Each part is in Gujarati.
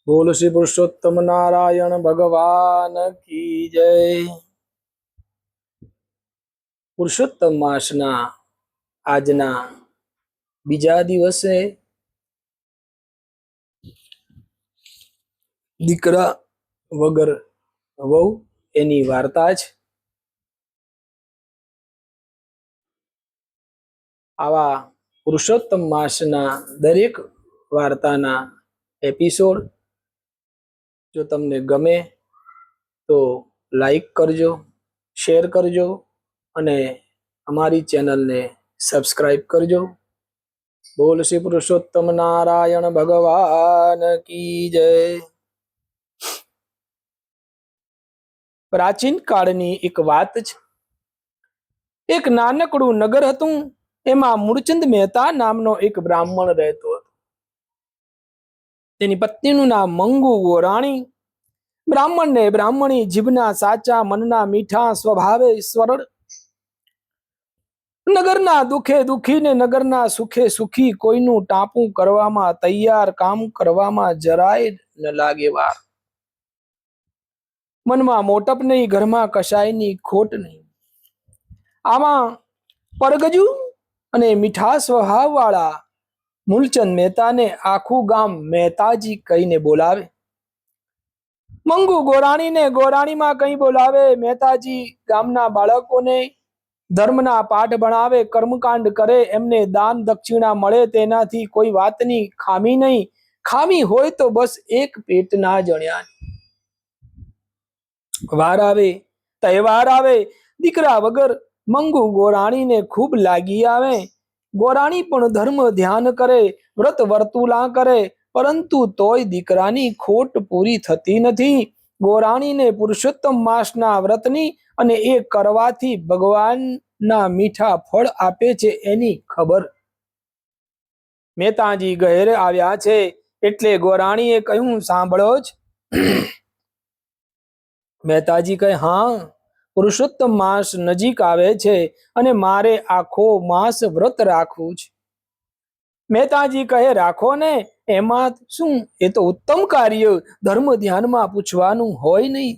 બોલ શ્રી પુરુષોત્તમ નારાયણ ભગવાન કી જય। પુરુષોત્તમ માસના આજના બીજા દિવસે દીકરા વગર વહુ એની વાર્તા છે। આવા પુરુષોત્તમ માસના દરેક વાર્તાના એપિસોડ જો તમને ગમે તો લાઈક કરજો, શેર કરજો અને અમારી ચેનલને સબસ્ક્રાઇબ કરજો। બોલ શ્રી પુરુષોત્તમ નારાયણ ભગવાન કી જય। પ્રાચીન કાળની એક વાત છે। એક નાનકડું નગર હતું। એમાં મૂળચંદ મહેતા નામનો એક બ્રાહ્મણ રહેતો હતો। તેની પત્નીનું નામ મંગુ ગોરાણી। બ્રાહ્મણને બ્રાહ્મણી જીભના સાચા, મનના મીઠા, સ્વભાવે સરળ। નગરના દુખે દુખી ને નગરના સુખે સુખી, કોઈનું ટાંપું કરવામાં તૈયાર, કામ કરવામાં જરાય ન લાગે વાર। મનમાં મોટપ નહીં, ઘરમાં કશાયની ખોટ નહીં। આમાં પરગજુ અને મીઠા સ્વભાવ વાળા મૂળચંદ મહેતાને આખું ગામ મહેતાજી કહીને બોલાવે। મંગુ ગોરાણીને ગોરાણીમાં કઈ બોલાવે। મહેતાજી ગામના બાળકોને ધર્મના પાઠ ભણાવે, કર્મકાંડ કરે, એમને દાન દક્ષિણા મળે, તેનાથી કોઈ વાતની ખામી નહીં। ખામી હોય તો બસ એક પેટના જણ્યા। વાર આવે, તહેવાર આવે, દીકરા વગર મંગુ ગોરાણીને ખૂબ લાગી આવે। ગોરાણી પણ ધર્મ ધ્યાન કરે, વ્રત વર્તુલા કરે, પરંતુ તોય દીકરાની ખોટ પૂરી થતી નથી। ગોરાણીને પુરુષોત્તમ માસના વ્રતની અને એ કરવાથી ભગવાનના મીઠા ફળ આપે છે એની ખબર। મહેતાજી ઘેર આવ્યા છે એટલે ગોરાણીએ કહ્યું, સાંભળો જ? મહેતાજી કહે, હા, પુરુષોત્તમ માસ નજીક આવે છે અને મારે આખો માસ વ્રત રાખવું છે। મહેતાજી કહે, રાખો ને, એમાં શું, એ તો ઉત્તમ કાર્ય, ધર્મ ધ્યાનમાં પૂછવાનું હોય નહીં।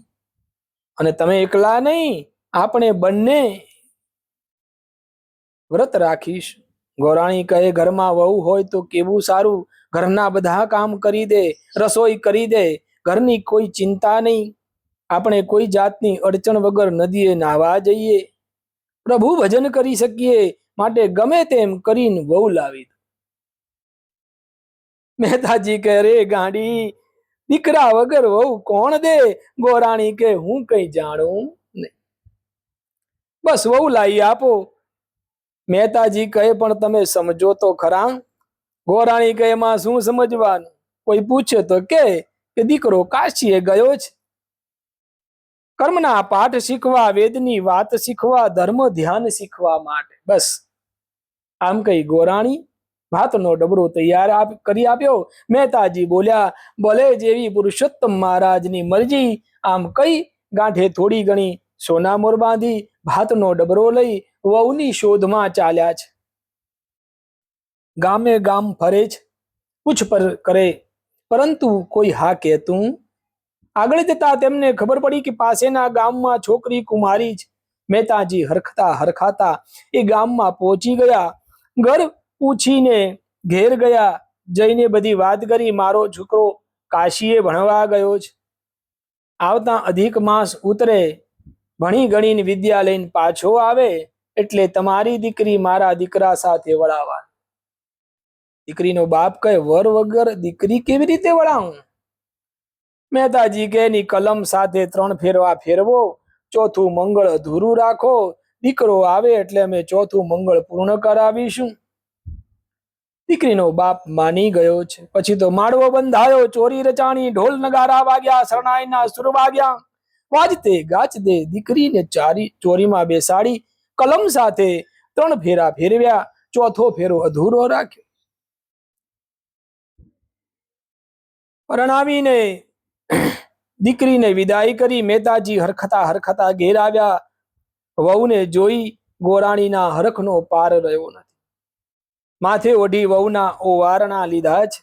અને તમે એકલા નહીં, આપણે બંને વ્રત રાખીશ। ગોરાણી કહે, ઘરમાં વહુ હોય તો કેવું સારું, ઘરના બધા કામ કરી દે, રસોઈ કરી દે, ઘરની કોઈ ચિંતા નહીં, આપણે કોઈ જાતની અડચણ વગર નદીએ નાહવા જઈએ, પ્રભુ ભજન કરી શકીએ, માટે ગમે તેમ કરીને વહુ લાવી। મહેતાજી કહે, રે ગાંડી, દીકરા વગર વહુ કોણ દે? ગોરાણી કે, હું કઈ જાણું નહીં, બસ વહુ લાવી આપો। મહેતાજી કહે, પણ તમે સમજો તો ખરા? ગોરાણી કહે, એમાં શું સમજવાનું? કોઈ પૂછે તો કે દીકરો કાશીએ ગયો છે, કર્મના પાઠ શીખવા, વેદની વાત શીખવા, ધર્મ ધ્યાન શીખવા માટે, બસ આમ કઈ ગોરાણી ભાતનો ડબરો તૈયાર કરી આપ્યો। મહેતાજી બોલ્યા, ભલે જેવી પુરુષોત્તમ મહારાજની મરજી। આમ કઈ ગાંઠે થોડી ઘણી સોનામોર બાંધી ભાતનો ડબરો લઈ વહુની શોધમાં ચાલ્યા છે। ગામે ગામ ફરે છે, પૂછપરછ કરે, પરંતુ કોઈ હા કહેતું। આગળ જતા તેમને ખબર પડી કે પાસેના ગામમાં છોકરી કુમારી છે। મહેતાજી હરખતા હરખાતા એ ગામમાં પહોંચી ગયા। ઘર પૂછીને ઘેર ગયા, જઈને બધી વાત કરી, મારો છોકરો કાશીએ ભણવા ગયો છે, આવતા અધિક માસ ઉતરે, ભણી ગણીને વિદ્યા લઈને પાછો આવે એટલે તમારી દીકરી મારા દીકરા સાથે વળાવવા। દીકરીનો બાપ કહે, વર વગર દીકરી કેવી રીતે વળાવું? મહેતાજી કે, એની કલમ સાથે 3 ફેરવા ફેરવો, ચોથું મંગળ અધૂરું રાખો, દીકરો આવે એટલે અમે ચોથું મંગળ પૂર્ણ કરાવીશું। દીકરીનો બાપ માની ગયો છે। પછી તો માળવો બંધાયો, ચોરી રચાણી, ઢોલ નગારા વાગ્યા, શરણાઈના સુર વાગ્યા, વાજતે ગાજતે દીકરીને ચોરીમાં બેસાડી કલમ સાથે 3 ફેરા ફેરવ્યા, ચોથો ફેરો અધૂરો રાખ્યો। પરણાવીને દીકરીને વિદાય કરી મહેતાજી હરખતા હરખતા ઘેર આવ્યા। વહુને જોઈ ગોરાણીના હરખનો પાર રહ્યો નથી। માથે ઓઢી વહુના ઓવારણા લીધા છે।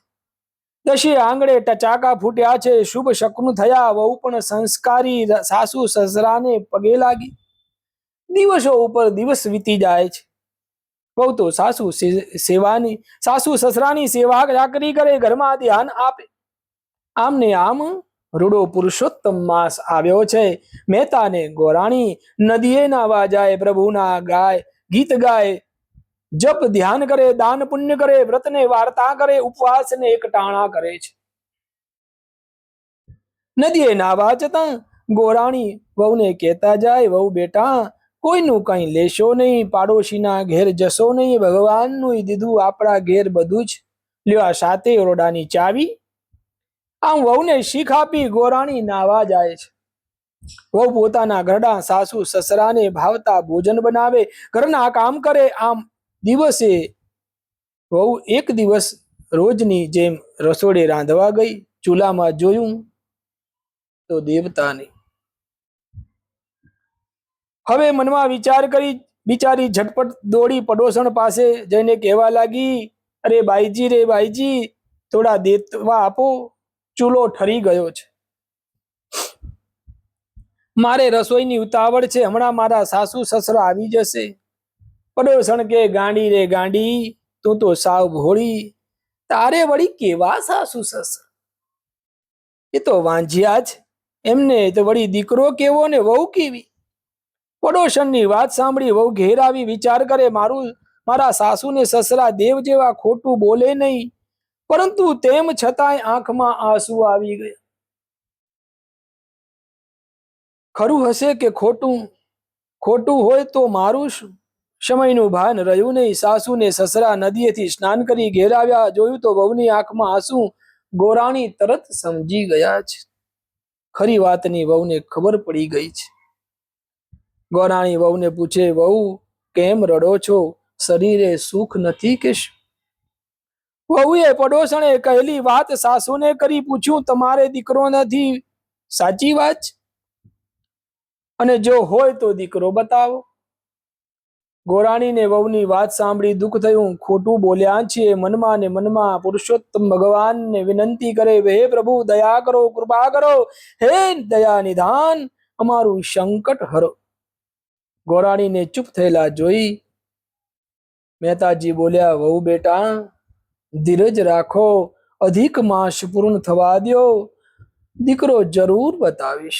દશી આંગળે ટચાકા ફૂટ્યા છે, શુભ શકનું થયા, વહુ પણ સંસ્કારી સાસુ સસરાને પગે લાગી. દિવસો ઉપર દિવસ વીતી જાય છે. વહુ તો સાસુ સસરાની સેવા ચાકરી કરે, ઘરમાં ધ્યાન આપે. આમ ને આમ રૂડો પુરુષોત્તમ માસ આવ્યો છે. મહેતાને ગોરાણી નદીએ નાવા જાય, પ્રભુના ગીત ગાય, જપ ધ્યાન કરે, દાન પુણ્ય કરે, વ્રતને વાર્તા કરે, ઉપવાસને એકટાણા કરે છે. નદીએ નાવા જતા ગોરાણી વહુને કહેતા જાય, વહુ બેટા કોઈનું કઈ લેશો નહીં, પાડોશીના ઘેર જશો નહીં, ભગવાનનું દીધું આપણા ઘેર બધું જ, લ્યો આ સાતે ઓરડાની ચાવી. આમ વહુને શીખ આપી ગોરાણી નાવા જાય છે. વહુ પોતાના ઘરડા સાસુ સસરાને ભાવતા ભોજન બનાવે, ઘરના કામ કરે. આમ દિવસે વહુ એક દિવસ રોજની જેમ રસોડે રાંધવા ગઈ. ચૂલામાં જોયું તો દેવતા નહીં. હવે મનમાં વિચાર કરી બિચારી ઝટપટ દોડી પડોશણ પાસે જઈને કહેવા લાગી, અરે બાઈજી રે બાઈજી, થોડા દેતવા આપો, ચૂલો ઠરી ગયો છે, મારે રસોઈની ઉતાવળ છે, હમણાં મારા સાસુ સસરા આવી જશે. પડોશણ કે ગાંડી રે ગાંડી, તું તો સાવ ભોળી, તારે વળી કેવા સાસુ સસરા, એ તો વાંજ્યા જ, એમને તો વળી દીકરો કેવો ને વહુ કેવી. પડોશણની વાત સાંભળી વહુ ઘેર આવી વિચાર કરે, મારા સાસુ ને સસરા દેવ જેવા ખોટું બોલે નહીં, પરંતુ તેમ છતાંય આંખમાં આંસુ આવી ગયા. ખરું હશે કે ખોટું હોય તો મારું શું? સમયનું ભાન રહ્યું નહીં. સાસુ ને સસરા નદીએથી સ્નાન કરી ઘેર આવ્યા. જોયું તો વહુની આંખમાં આંસુ. ગોરાણી તરત સમજી ગયા છે. ખરી વાતની વહુને ખબર પડી ગઈ છે. ગોરાણી વહુને પૂછે, વહુ કેમ રડો છો? શરીરે સુખ નથી કે શું? વહુએ પડોશણે કહેલી વાત સાસુને કરી પૂછ્યું, તમારે દીકરો નથી, સાચી વાત? અને જો હોય તો દીકરો બતાવો. ગોરાણીને વહુની વાત સાંભળી દુઃખ થયું. ખોટું બોલ્યા છીએ. મનમાં ને મનમાં પુરુષોત્તમ ભગવાનને વિનંતી કરે, હે પ્રભુ દયા કરો, કૃપા કરો, હે દયા નિધાન, અમારું સંકટ હરો. ગોરાણીને ચૂપ થયેલા જોઈ મહેતાજી બોલ્યા, વહુ બેટા ધીરજ રાખો, અધિક માસ પૂર્ણ થવા દો, દીકરો જરૂર બતાવીશ,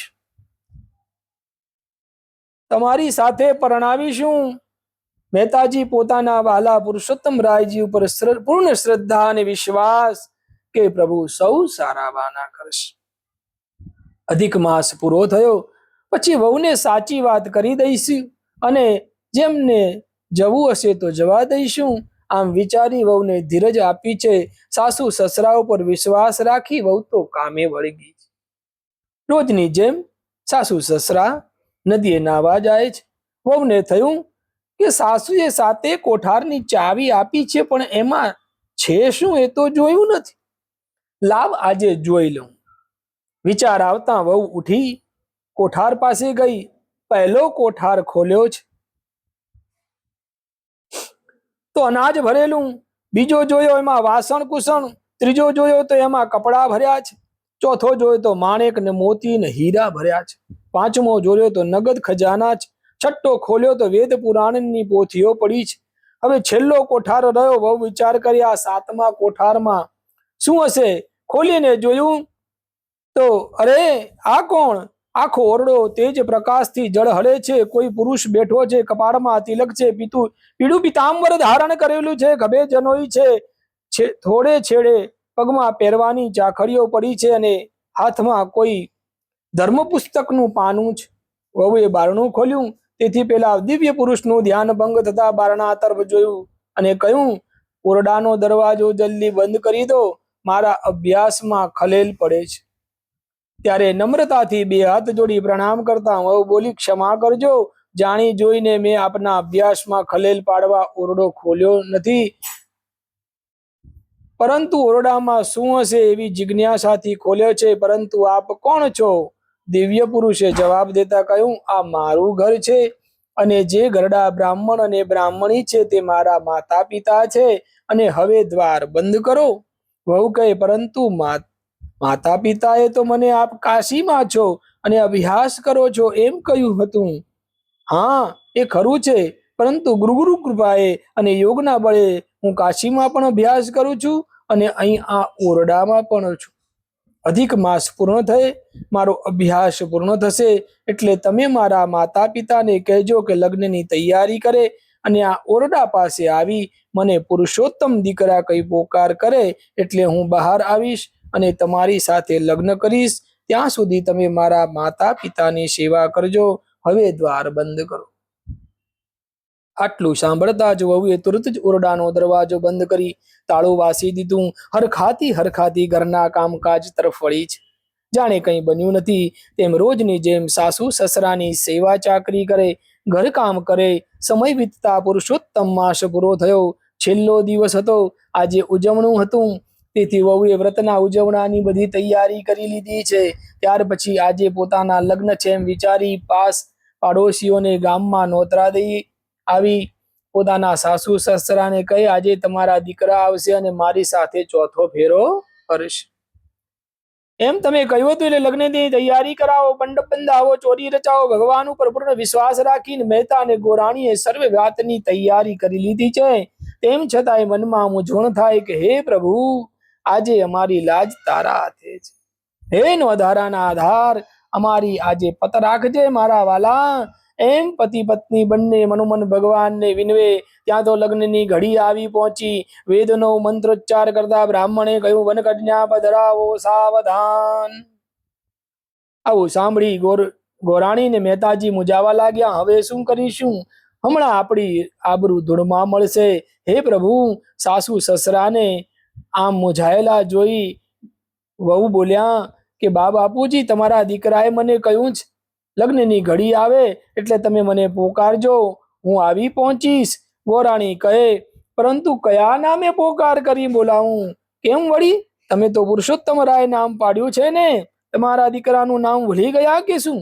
તમારી સાથે પરણાવીશું. મહેતાજી પોતાના વાલા પુરુષોત્તમ રાયજી ઉપર પૂર્ણ શ્રદ્ધા અને વિશ્વાસ કે પ્રભુ સૌ સારા વાના કરશે. અધિક માસ પૂરો થયો પછી વહુને સાચી વાત કરી દઈશું અને જેમને જવું હશે તો જવા દઈશું. આમ વિચારી વહુને ધીરજ આપી છે. સાસુ સસરા ઉપર વિશ્વાસ રાખી વહુ તો કામે વળી ગઈ. રોજની જેમ સાસુ સસરા નદીએ નાવા જાય છે. વહુને થયું કે સાસુએ સાતે કોઠારની ચાવી આપી છે, પણ એમાં છે શું એ તો જોયું નથી. લાવ આજે જોઈ લઉં. વિચાર આવતા વહુ ઉઠી કોઠાર પાસે ગઈ. પહેલો કોઠાર ખોલ્યો છે તો અનાજ ભરેલું, બીજો જોયો એમાં વાસણ કુસણ, ત્રીજો જોયો તો એમાં કપડા ભર્યા છે, ચોથો જોયો તો માણેક ને મોતી ને હીરા ભર્યા છે, પાંચમો જોયો તો નગદ ખજાના છે, છઠ્ઠો ખોલ્યો તો વેદ પુરાણની પોથીઓ પડી છે. હવે છેલ્લો કોઠાર રહ્યો. બહુ વિચાર કર્યા, સાતમા કોઠારમાં શું હશે? ખોલીને જોયું તો અરે આ કોણ? આખો ઓરડો તેજ પ્રકાશથી જળ હળે છે. કોઈ પુરુષ બેઠો છે, કપાળમાં તિલક છે, પીળું પિતાંબર ધારણ કરેલું છે, ગભે જનોઈ છે, થોડે છેડે પગમાં પહેરવાની ચાખડીઓ પડી છે અને હાથમાં કોઈ ધર્મ પુસ્તકનું પાનું છે. વહુએ બારણું ખોલ્યું. તેથી પેલા દિવ્ય પુરુષનું ધ્યાન ભંગ થતા બારણા તરફ જોયું અને કહ્યું, ઓરડાનો દરવાજો જલ્દી બંધ કરી દો, મારા અભ્યાસમાં ખલેલ પડે છે. ત્યારે નમ્રતાથી બે હાથ જોડી પ્રણામ કરતા વહુ બોલી, ક્ષમા કરજો, જાણી જોઈને મેં આપના અભ્યાસમાં ખલેલ પાડવા ઓરડો ખોલ્યો નથી, પરંતુ ઓરડામાં શું હશે એવી જિજ્ઞાસાથી ખોલ્યો છે. પરંતુ આપ કોણ છો? દિવ્ય પુરુષે જવાબ દેતા કહ્યું, આ મારું ઘર છે અને જે ઘરડા બ્રાહ્મણ અને બ્રાહ્મણી છે તે મારા માતા પિતા છે, અને હવે દ્વાર બંધ કરો. વહુ કહે, પરંતુ માતા પિતાએ તો મને આપ કાશીમાં છો અને અભ્યાસ કરો છો એમ કહ્યું હતું. હા, એ ખરું છે, પરંતુ ગુરુ કૃપાએ અને યોગના બળે હું કાશીમાં પણ અભ્યાસ કરું છું અને અહીં આ ઓરડામાં પણ છું. અધિક માસ પૂર્ણ થાય, મારો અભ્યાસ પૂર્ણ થશે એટલે તમે મારા માતા પિતાને કહેજો કે લગ્નની તૈયારી કરે અને આ ઓરડા પાસે આવી મને પુરુષોત્તમ દીકરા કઈ પોકાર કરે એટલે હું બહાર આવીશ અને તમારી સાથે લગ્ન કરીશ. ત્યાં સુધી તમે મારા માતા પિતાની સેવા કરજો. હવે દ્વાર બંધ કરો. આટલું સાંભળતા જ વહુએ તુરત જ ઓરડાનો દરવાજો બંધ કરી તાળું વાસી દીધું. હરખાતી ઘરના કામકાજ તરફ વળી છે. જાણે કંઈ બન્યું નથી તેમ રોજની જેમ સાસુ સસરાની સેવા ચાકરી કરે, ઘરકામ કરે. સમય વીતતા પુરુષોત્તમ માસ પૂરો થયો. છેલ્લો દિવસ હતો. આજે ઉજવણું હતું, તેથી વહુએ વ્રતના ઉજવણાની બધી તૈયારી કરી લીધી છે. ત્યાર પછી આજે પોતાના લગ્ન છે એમ વિચારી પાડોશીઓને ગામમાં નોતરા દઈ આવી. પોતાના સાસુ સસરાને કહે, આજે તમારા દીકરા આવશે અને મારી સાથે ચોથો ફેરો કરશે. એમ તમે કહ્યું હતું એટલે લગ્નની તૈયારી કરાવો, મંડપ બંધાવો, ચોરી રચાવો. ભગવાન ઉપર પૂર્ણ વિશ્વાસ રાખીને મહેતા અને ગોરાણીએ સર્વે વાતની તૈયારી કરી લીધી છે. તેમ છતાંય મનમાં મૂંઝવણ થાય કે હે પ્રભુ, આજે અમારી લાજ તારા હાથે છે. હે નોધારાના આધાર, અમારી આજે પત રાખજે મારા વાલા. એમ પતિ પત્ની બંને મનોમન ભગવાનને વિનવે. ત્યાં તો લગ્નની ઘડી આવી પહોંચી. વેદનો મંત્રોચ્ચાર કરતા બ્રાહ્મણે કહ્યું, વનકન્યા પધરાવો સાવધાન. આવું સાંભળી ગોરાણી ને મહેતાજી મૂંઝાવા લાગ્યા. હવે શું કરીશું? હમણાં આપણી આબરૂ ધૂળમાં મળશે. હે પ્રભુ, સાસુ સસરાને આમ મૂંઝાયેલા જોઈ વહુ બોલ્યા કે બા બાપુજી, તમારા દીકરાએ મને કહ્યું છે લગ્નની ઘડી આવે એટલે તમે મને પોકારજો, હું આવી પહોંચીશ. ગોરાણી કહે, પરંતુ કયા નામે પોકાર કરી બોલાવું? કેમ વળી? તમે તો પુરુષોત્તમ રાય નામ પાડ્યું છે ને? તમારા દીકરાનું નામ ભૂલી ગયા કે શું?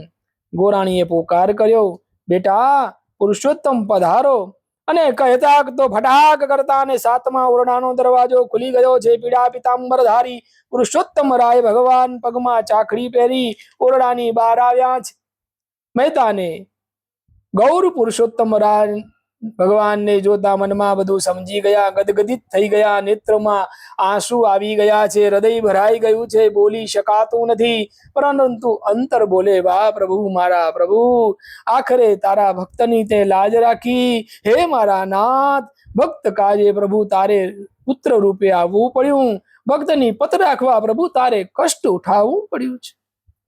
ગોરાણીએ પોકાર કર્યો, બેટા પુરુષોત્તમ પધારો. અને કહેતા તો ફટાક કરતા અને સાતમા ઓરડાનો દરવાજો ખુલી ગયો છે. પીળા પિતાંબર ધારી પુરુષોત્તમ રાય ભગવાન પગમાં ચાકડી પહેરી ઓરડાની બહાર આવ્યા છે. મહેતાને ગૌર પુરુષોત્તમ રાય ભગવાનને જોતા મનમાં બધું સમજી ગયા, ગદગદિત થઈ ગયા, નેત્રમાં આંસુ આવી ગયા છે, હૃદય ભરાઈ ગયું છે, બોલી શકાતું નથી. પરંતુ અંતર બોલે, વાહ પ્રભુ, મારા પ્રભુ, આખરે તારા ભક્તની તે લાજ રાખી. હે મારા નાથ, ભક્ત કાજે પ્રભુ તારે પુત્ર રૂપે આવવું પડ્યું. ભક્તની પત રાખવા પ્રભુ તારે કષ્ટ ઉઠાવવું પડ્યું છે.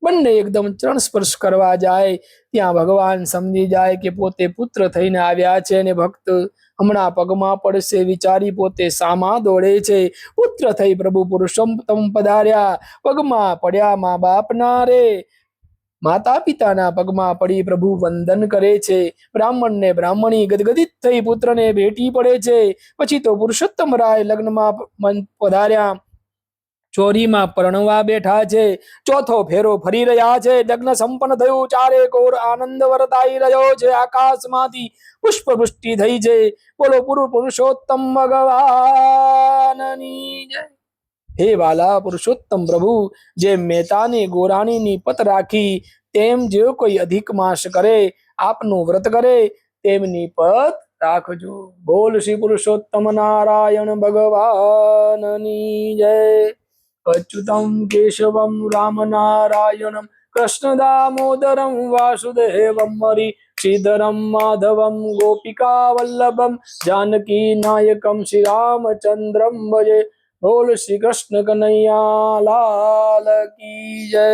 બંને એકદમ ચરણ સ્પર્શ કરવા જાય ત્યાં ભગવાન સમજી જાય કે પોતે પુત્ર થઈને આવ્યા છે અને ભક્ત હમણાં પગમાં પડશે વિચારી પોતે સામા દોડે છે. પુત્ર થઈ પ્રભુ પુરુષોત્તમ પધાર્યા. પગમાં પડ્યા મા બાપના રે. માતા પિતાના પગમાં પડી પ્રભુ વંદન કરે છે. બ્રાહ્મણને બ્રાહ્મણી ગદગદિત થઈ પુત્રને ભેટી પડે છે. પછી તો પુરુષોત્તમ રાય લગ્નમાં પધાર્યા. ચોરીમાં પરણવા બેઠા છે. ચોથો ફેરો ફરી રહ્યા છે. લગ્ન સંપન્ન થયું. ચારે કોર આનંદ વર્તાઈ રહ્યો છે. આકાશમાંથી પુષ્પવૃષ્ટિ થઈ છે. બોલો પુરુષોત્તમ ભગવાનની જય. હે વાલા પુરુષોત્તમ પ્રભુ, જેમ મહેતાને ગોરાણીની પત રાખી તેમ જે કોઈ અધિક માસ કરે, આપનું વ્રત કરે તેમની પત રાખજો. બોલ શ્રી પુરુષોત્તમ નારાયણ ભગવાનની જય. અચ્યુતમ કેશવમ રામ નારાયણમ કૃષ્ણ દામોદરમ વાસુદેવમ હરિ શ્રીધરમ માધવમ ગોપિકા વલ્લભમ જાનકી નાયકમ શ્રી રામચંદ્રમ ભજે. બોલ શ્રી કૃષ્ણ કનૈયા લાલ કી જય.